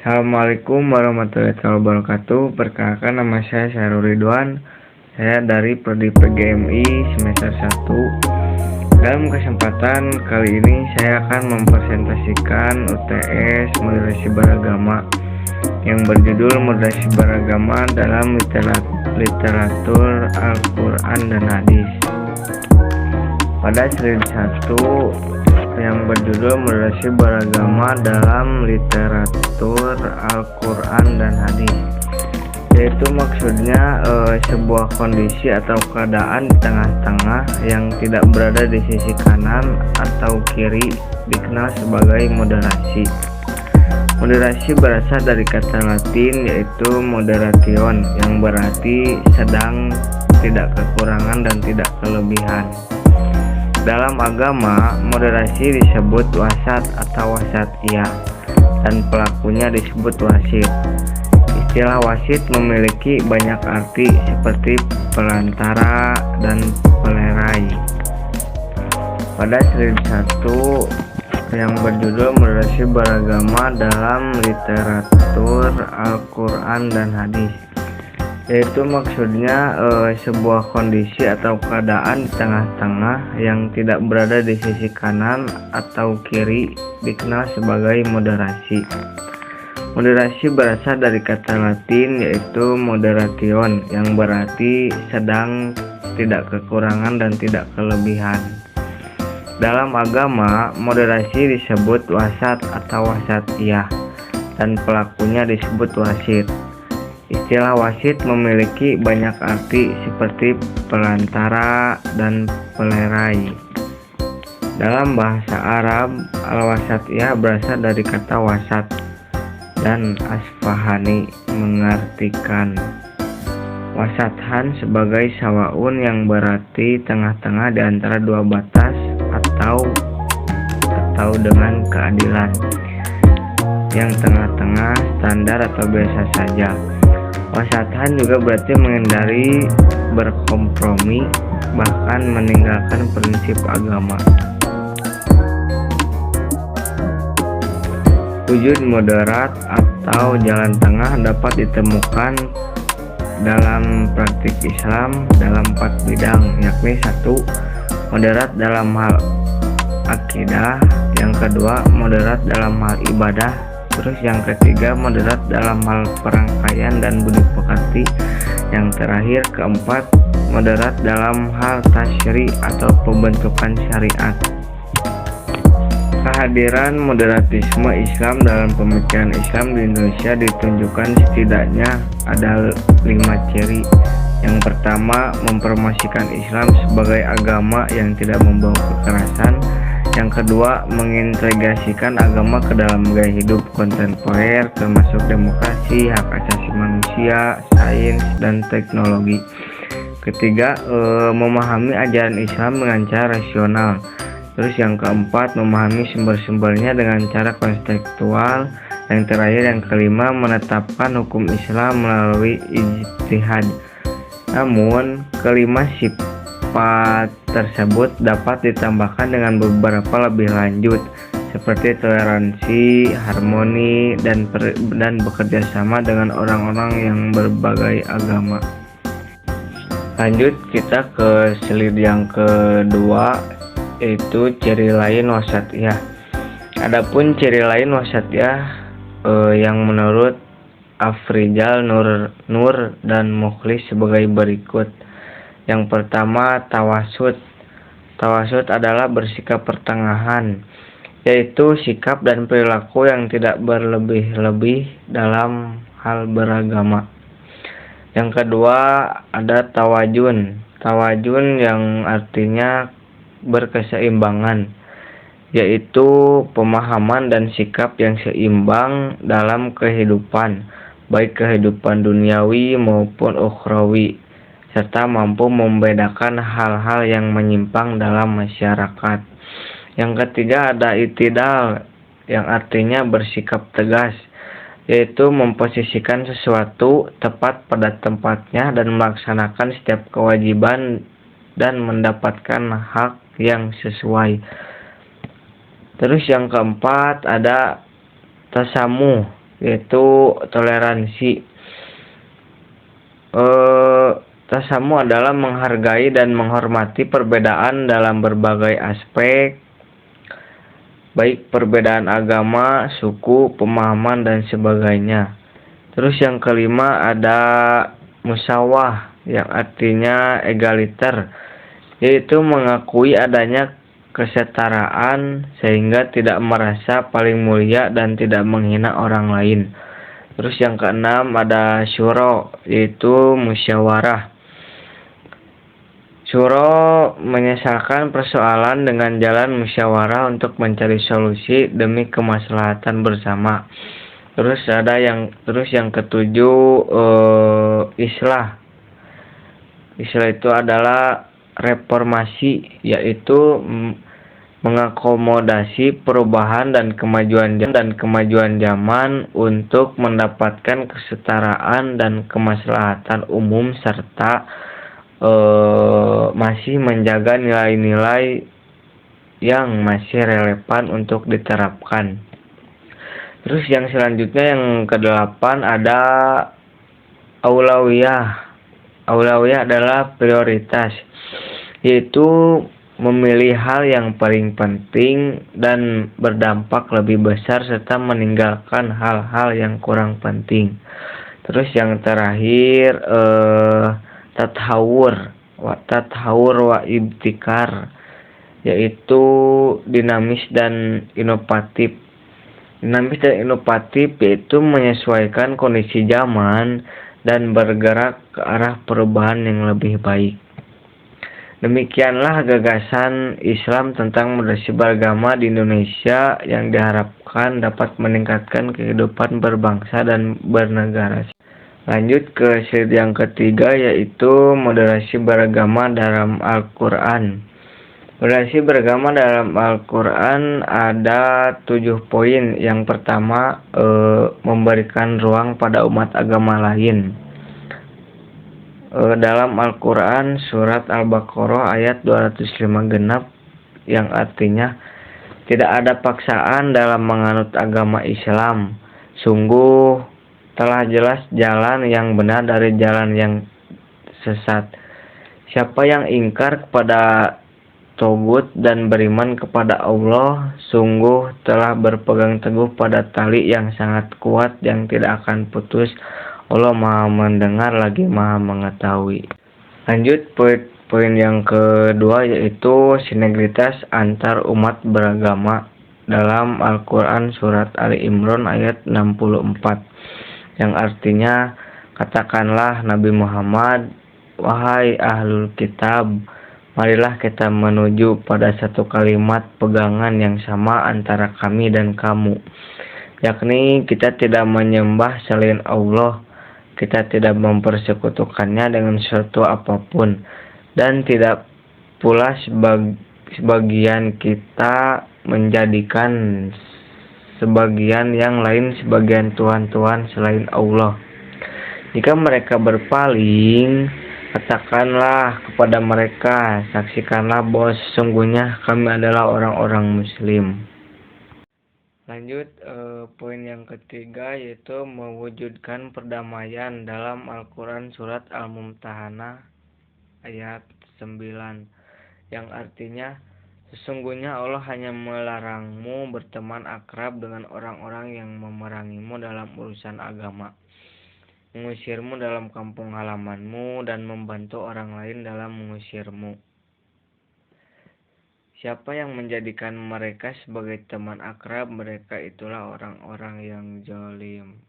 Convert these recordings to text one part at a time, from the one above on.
Assalamualaikum warahmatullahi wabarakatuh. Perkenalkan, nama saya Syahrul Ridwan. Saya dari Prodi PGMI semester 1. Dalam kesempatan kali ini saya akan mempresentasikan UTS Moderasi Beragama yang berjudul Moderasi Beragama dalam literatur Al-Quran dan Hadis. Pada slide 1 yang berjudul Moderasi Beragama dalam literatur Al-Quran dan Hadis, yaitu maksudnya sebuah kondisi atau keadaan di tengah-tengah yang tidak berada di sisi kanan atau kiri dikenal sebagai moderasi. Moderasi berasal dari kata Latin yaitu moderation, yang berarti sedang, tidak kekurangan dan tidak kelebihan. Dalam agama, moderasi disebut wasat atau wasatiyah dan pelakunya disebut wasit. Istilah wasit memiliki banyak arti seperti pelantara dan pelerai. Pada slide 1 yang berjudul Moderasi Beragama dalam literatur Al-Quran dan Hadis, yaitu maksudnya sebuah kondisi atau keadaan di tengah-tengah yang tidak berada di sisi kanan atau kiri dikenal sebagai moderasi. Moderasi berasal dari kata Latin yaitu moderation, yang berarti sedang, tidak kekurangan dan tidak kelebihan. Dalam agama, moderasi disebut wasat atau wasatiyah dan pelakunya disebut wasit. Istilah wasit memiliki banyak arti seperti pelantara dan pelerai. Dalam bahasa Arab, al-wasatiyah berasal dari kata wasat dan Asfahani mengartikan wasathan sebagai sawaun, yang berarti tengah-tengah di antara dua batas atau dengan keadilan, yang tengah-tengah, standar atau biasa saja. Wasathan juga berarti menghindari berkompromi, bahkan meninggalkan prinsip agama. Wujud moderat atau jalan tengah dapat ditemukan dalam praktik Islam dalam 4 bidang, yakni 1. Moderat dalam hal akidah, yang kedua moderat dalam hal ibadah, terus yang ketiga moderat dalam hal perangkaian dan budi pekerti, yang terakhir keempat moderat dalam hal tasyri atau pembentukan syariat. Kehadiran moderatisme Islam dalam pemikiran Islam di Indonesia ditunjukkan setidaknya ada 5 ciri. Yang pertama, mempromosikan Islam sebagai agama yang tidak membawa kekerasan. Yang kedua, mengintegrasikan agama ke dalam gaya hidup kontemporer, termasuk demokrasi, hak asasi manusia, sains, dan teknologi. Ketiga, memahami ajaran Islam dengan cara rasional. Terus yang keempat, memahami sumber-sumbernya dengan cara kontekstual. Yang terakhir, yang kelima, menetapkan hukum Islam melalui ijtihad. Namun, kelima sifat tersebut dapat ditambahkan dengan beberapa lebih lanjut, seperti toleransi, harmoni, dan bekerja sama dengan orang-orang yang berbagai agama. Lanjut kita ke slide yang kedua, yaitu ciri lain wasatiyah. Adapun ciri lain wasatiyah yang menurut Afrizal Nur dan Mukhlis sebagai berikut. Yang pertama, tawasud. Tawasud adalah bersikap pertengahan, yaitu sikap dan perilaku yang tidak berlebih-lebih dalam hal beragama. Yang kedua, ada tawajun. Tawajun yang artinya berkeseimbangan, yaitu pemahaman dan sikap yang seimbang dalam kehidupan, baik kehidupan duniawi maupun ukhrawi, serta mampu membedakan hal-hal yang menyimpang dalam masyarakat. Yang ketiga, ada itidal, yang artinya bersikap tegas, yaitu memposisikan sesuatu tepat pada tempatnya dan melaksanakan setiap kewajiban dan mendapatkan hak yang sesuai. Terus yang keempat ada tasamuh. yaitu toleransi. Tasamu adalah menghargai dan menghormati perbedaan dalam berbagai aspek, baik perbedaan agama, suku, pemahaman, dan sebagainya. Terus yang kelima ada musawah, yang artinya egaliter, yaitu mengakui adanya kesetaraan sehingga tidak merasa paling mulia dan tidak menghina orang lain. Terus yang keenam ada syuro, yaitu musyawarah. Syuro menyelesaikan persoalan dengan jalan musyawarah untuk mencari solusi demi kemaslahatan bersama. Terus yang ketujuh islah. Islah itu adalah reformasi, yaitu mengakomodasi perubahan dan kemajuan zaman untuk mendapatkan kesetaraan dan kemaslahatan umum serta masih menjaga nilai-nilai yang masih relevan untuk diterapkan. Terus yang selanjutnya yang kedelapan ada aulawiyah. Aulawiyah adalah prioritas, yaitu memilih hal yang paling penting dan berdampak lebih besar serta meninggalkan hal-hal yang kurang penting. Terus yang terakhir tathawur wa ibtikar, yaitu dinamis dan inovatif. Dinamis dan inovatif yaitu menyesuaikan kondisi zaman dan bergerak ke arah perubahan yang lebih baik. Demikianlah gagasan Islam tentang moderasi beragama di Indonesia yang diharapkan dapat meningkatkan kehidupan berbangsa dan bernegara. Lanjut ke slide yang ketiga, yaitu moderasi beragama dalam Al-Quran. Moderasi beragama dalam Al-Quran ada 7 poin. Yang pertama, memberikan ruang pada umat agama lain. Dalam Al-Quran surat Al-Baqarah ayat 205 genap, yang artinya tidak ada paksaan dalam menganut agama Islam. Sungguh telah jelas jalan yang benar dari jalan yang sesat. Siapa yang ingkar kepada Togut dan beriman kepada Allah, sungguh telah berpegang teguh pada tali yang sangat kuat yang tidak akan putus. Allah Maha mendengar lagi Maha mengetahui. Lanjut poin yang kedua, yaitu sinergitas antar umat beragama dalam Al-Quran surat Ali Imran ayat 64, yang artinya katakanlah Nabi Muhammad, wahai ahlul kitab, marilah kita menuju pada satu kalimat pegangan yang sama antara kami dan kamu, yakni kita tidak menyembah selain Allah, kita tidak mempersekutukannya dengan sesuatu apapun, dan tidak pula sebagian kita menjadikan sebagian yang lain sebagian Tuhan-Tuhan selain Allah. Jika mereka berpaling, katakanlah kepada mereka, saksikanlah bahwa sesungguhnya kami adalah orang-orang Muslim. Lanjut poin yang ketiga, yaitu mewujudkan perdamaian dalam Al-Quran surat Al-Mumtahanah ayat 9, yang artinya sesungguhnya Allah hanya melarangmu berteman akrab dengan orang-orang yang memerangimu dalam urusan agama, mengusirmu dalam kampung halamanmu, dan membantu orang lain dalam mengusirmu. Siapa yang menjadikan mereka sebagai teman akrab, mereka itulah orang-orang yang zalim.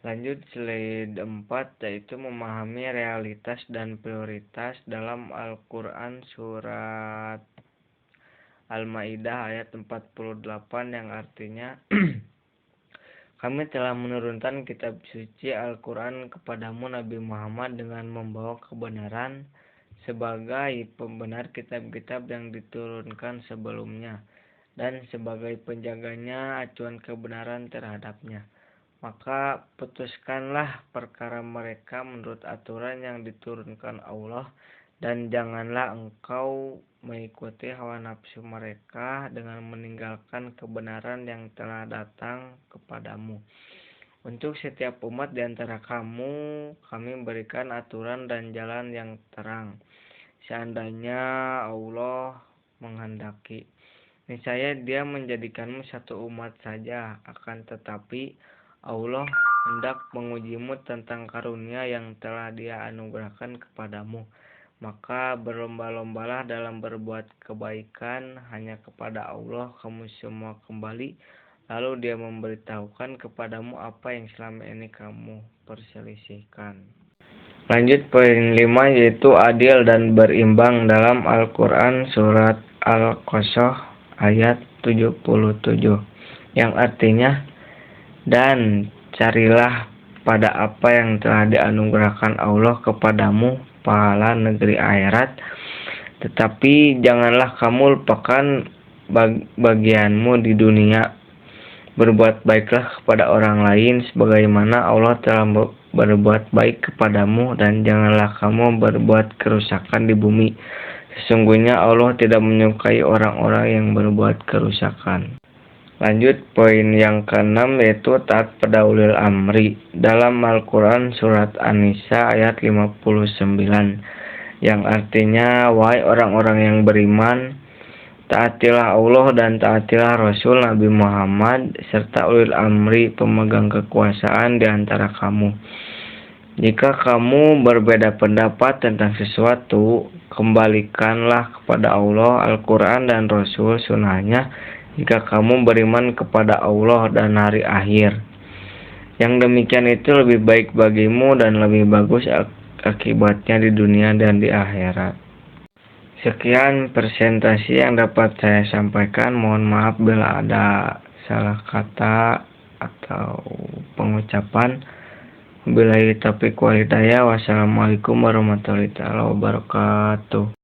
Lanjut slide 4, yaitu memahami realitas dan prioritas dalam Al-Quran surat Al-Maidah ayat 48, yang artinya kami telah menurunkan kitab suci Al-Quran kepadamu Nabi Muhammad dengan membawa kebenaran sebagai pembenar kitab-kitab yang diturunkan sebelumnya dan sebagai penjaganya acuan kebenaran terhadapnya. Maka putuskanlah perkara mereka menurut aturan yang diturunkan Allah, dan janganlah engkau mengikuti hawa nafsu mereka dengan meninggalkan kebenaran yang telah datang kepadamu. Untuk setiap umat di antara kamu, kami berikan aturan dan jalan yang terang. Seandainya Allah menghendaki, niscaya Dia menjadikanmu satu umat saja. Akan tetapi Allah hendak mengujimu tentang karunia yang telah Dia anugerahkan kepadamu. Maka berlomba-lombalah dalam berbuat kebaikan, hanya kepada Allah kamu semua kembali. Lalu Dia memberitahukan kepadamu apa yang selama ini kamu perselisihkan. Lanjut poin 5, yaitu adil dan berimbang dalam Al-Quran surat Al-Qasas ayat 77, yang artinya, dan carilah pada apa yang telah dianugerahkan Allah kepadamu pahala negeri akhirat, tetapi janganlah kamu lupakan bagianmu di dunia. Berbuat baiklah kepada orang lain sebagaimana Allah telah berbuat baik kepadamu, dan janganlah kamu berbuat kerusakan di bumi. Sesungguhnya Allah tidak menyukai orang-orang yang berbuat kerusakan. Lanjut poin yang ke-6, yaitu taat pada ulil amri dalam Al-Quran surat An-Nisa ayat 59, yang artinya, wahai orang-orang yang beriman, taatilah Allah dan taatilah Rasul Nabi Muhammad serta ulil amri pemegang kekuasaan di antara kamu. Jika kamu berbeda pendapat tentang sesuatu, kembalikanlah kepada Allah, Al-Quran dan Rasul sunnahnya jika kamu beriman kepada Allah dan hari akhir. Yang demikian itu lebih baik bagimu dan lebih bagus akibatnya di dunia dan di akhirat. Sekian presentasi yang dapat saya sampaikan. Mohon maaf bila ada salah kata atau pengucapan. Wabillahi taufiq wal hidayah. Wassalamualaikum warahmatullahi wabarakatuh.